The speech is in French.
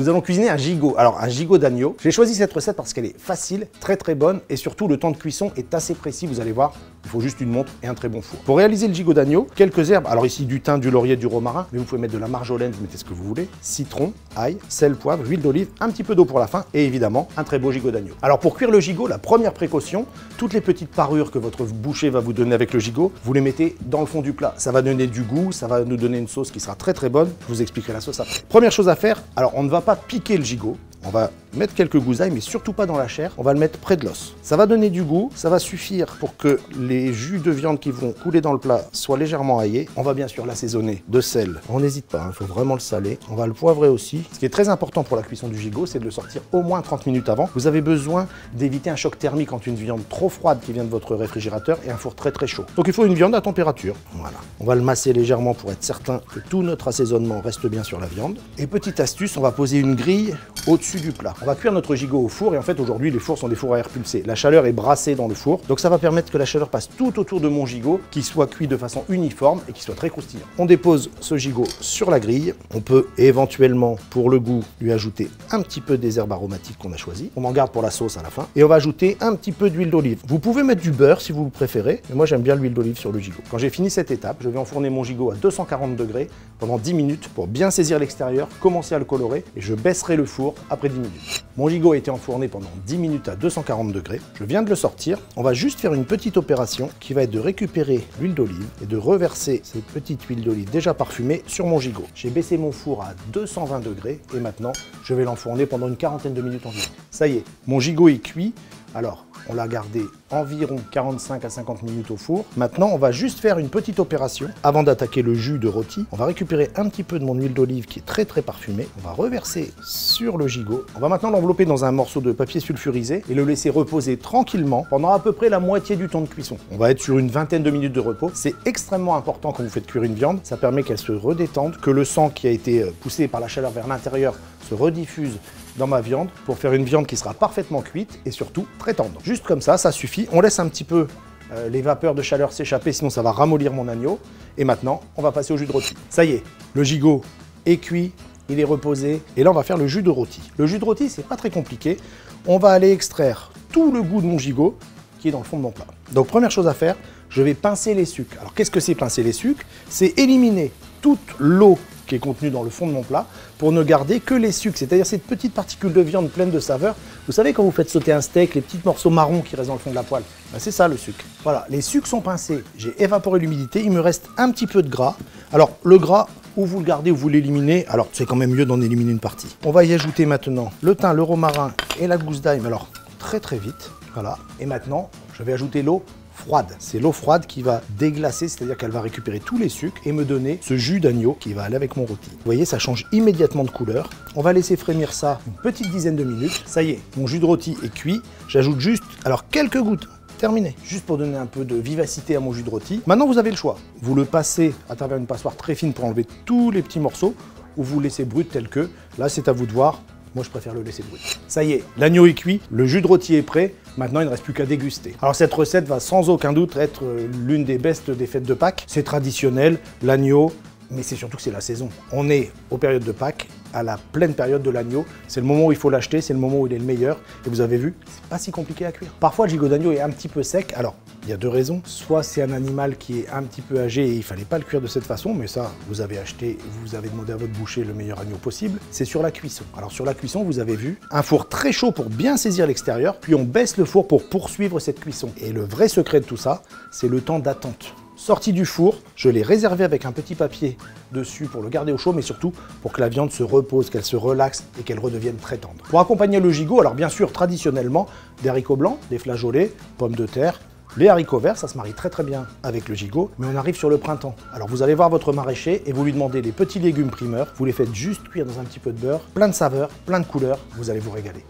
Nous allons cuisiner un gigot. Alors un gigot d'agneau. J'ai choisi cette recette parce qu'elle est facile, très bonne et surtout le temps de cuisson est assez précis. Vous allez voir, il faut juste une montre et un très bon four. Pour réaliser le gigot d'agneau, quelques herbes. Alors ici du thym, du laurier, du romarin, mais vous pouvez mettre de la marjolaine, vous mettez ce que vous voulez. Citron, ail, sel, poivre, huile d'olive, un petit peu d'eau pour la fin et évidemment un très beau gigot d'agneau. Alors pour cuire le gigot, la première précaution, toutes les petites parures que votre boucher va vous donner avec le gigot, vous les mettez dans le fond du plat. Ça va donner du goût, ça va nous donner une sauce qui sera très bonne. Je vous expliquerai la sauce après. Première chose à faire, alors on ne va pas piquer le gigot. On va mettre quelques gousailles, mais surtout pas dans la chair. On va le mettre près de l'os. Ça va donner du goût, ça va suffire pour que les jus de viande qui vont couler dans le plat soient légèrement aillés. On va bien sûr l'assaisonner de sel. On n'hésite pas, il faut vraiment le saler. On va le poivrer aussi. Ce qui est très important pour la cuisson du gigot, c'est de le sortir au moins 30 minutes avant. Vous avez besoin d'éviter un choc thermique entre une viande trop froide qui vient de votre réfrigérateur et un four très chaud. Donc il faut une viande à température. Voilà. On va le masser légèrement pour être certain que tout notre assaisonnement reste bien sur la viande. Et petite astuce, on va poser une grille au-dessus du plat. On va cuire notre gigot au four et en fait aujourd'hui les fours sont des fours à air pulsé. La chaleur est brassée dans le four, donc ça va permettre que la chaleur passe tout autour de mon gigot, qu'il soit cuit de façon uniforme et qu'il soit très croustillant. On dépose ce gigot sur la grille. On peut éventuellement, pour le goût, lui ajouter un petit peu des herbes aromatiques qu'on a choisies. On en garde pour la sauce à la fin. Et on va ajouter un petit peu d'huile d'olive. Vous pouvez mettre du beurre si vous le préférez, mais moi j'aime bien l'huile d'olive sur le gigot. Quand j'ai fini cette étape, je vais enfourner mon gigot à 240 degrés pendant 10 minutes pour bien saisir l'extérieur, commencer à le colorer et je baisserai le four après 10 minutes. Mon gigot a été enfourné pendant 10 minutes à 240 degrés. Je viens de le sortir. On va juste faire une petite opération qui va être de récupérer l'huile d'olive et de reverser cette petite huile d'olive déjà parfumée sur mon gigot. J'ai baissé mon four à 220 degrés et maintenant je vais l'enfourner pendant une quarantaine de minutes environ. Ça y est, mon gigot est cuit. Alors, on l'a gardé environ 45 à 50 minutes au four. Maintenant, on va juste faire une petite opération. Avant d'attaquer le jus de rôti, on va récupérer un petit peu de mon huile d'olive qui est très parfumée. On va reverser sur le gigot. On va maintenant l'envelopper dans un morceau de papier sulfurisé et le laisser reposer tranquillement pendant à peu près la moitié du temps de cuisson. On va être sur une vingtaine de minutes de repos. C'est extrêmement important quand vous faites cuire une viande. Ça permet qu'elle se redétende, que le sang qui a été poussé par la chaleur vers l'intérieur se rediffuse dans ma viande pour faire une viande qui sera parfaitement cuite et surtout très tendre. Juste comme ça suffit. On laisse un petit peu les vapeurs de chaleur s'échapper, sinon ça va ramollir mon agneau. Et maintenant, on va passer au jus de rôti. Ça y est, le gigot est cuit, il est reposé. Et là, on va faire le jus de rôti. Le jus de rôti, c'est pas très compliqué. On va aller extraire tout le goût de mon gigot qui est dans le fond de mon plat. Donc, première chose à faire, je vais pincer les sucs. Alors, qu'est-ce que c'est pincer les sucs? C'est éliminer toute l'eau qui est contenue dans le fond de mon plat pour ne garder que les sucs, c'est-à-dire cette petite particule de viande pleine de saveur. Vous savez quand vous faites sauter un steak, les petits morceaux marrons qui restent dans le fond de la poêle, ben c'est ça le suc. Voilà, les sucs sont pincés, j'ai évaporé l'humidité, il me reste un petit peu de gras. Alors le gras, ou vous le gardez ou vous l'éliminez, alors c'est quand même mieux d'en éliminer une partie. On va y ajouter maintenant le thym, le romarin et la gousse d'ail, mais alors très vite, voilà. Et maintenant, je vais ajouter l'eau froide. C'est l'eau froide qui va déglacer, c'est-à-dire qu'elle va récupérer tous les sucres et me donner ce jus d'agneau qui va aller avec mon rôti. Vous voyez, ça change immédiatement de couleur. On va laisser frémir ça une petite dizaine de minutes. Ça y est, mon jus de rôti est cuit. J'ajoute juste, alors quelques gouttes. Terminé. Juste pour donner un peu de vivacité à mon jus de rôti. Maintenant, vous avez le choix. Vous le passez à travers une passoire très fine pour enlever tous les petits morceaux ou vous le laissez brut tel que. Là, c'est à vous de voir. Moi, je préfère le laisser brut. Ça y est, l'agneau est cuit, le jus de rôti est prêt. Maintenant, il ne reste plus qu'à déguster. Alors, cette recette va sans aucun doute être l'une des bestes des fêtes de Pâques. C'est traditionnel, l'agneau, mais c'est surtout que c'est la saison. On est aux périodes de Pâques, à la pleine période de l'agneau. C'est le moment où il faut l'acheter, c'est le moment où il est le meilleur. Et vous avez vu, c'est pas si compliqué à cuire. Parfois, le gigot d'agneau est un petit peu sec. Alors, il y a deux raisons. Soit c'est un animal qui est un petit peu âgé et il fallait pas le cuire de cette façon, mais ça, vous avez acheté, vous avez demandé à votre boucher le meilleur agneau possible. C'est sur la cuisson. Alors, sur la cuisson, vous avez vu, un four très chaud pour bien saisir l'extérieur, puis on baisse le four pour poursuivre cette cuisson. Et le vrai secret de tout ça, c'est le temps d'attente. Sorti du four, je l'ai réservé avec un petit papier dessus pour le garder au chaud, mais surtout pour que la viande se repose, qu'elle se relaxe et qu'elle redevienne très tendre. Pour accompagner le gigot, alors bien sûr, traditionnellement, des haricots blancs, des flageolets, pommes de terre, les haricots verts, ça se marie très bien avec le gigot, mais on arrive sur le printemps. Alors vous allez voir votre maraîcher et vous lui demandez les petits légumes primeurs, vous les faites juste cuire dans un petit peu de beurre, plein de saveurs, plein de couleurs, vous allez vous régaler.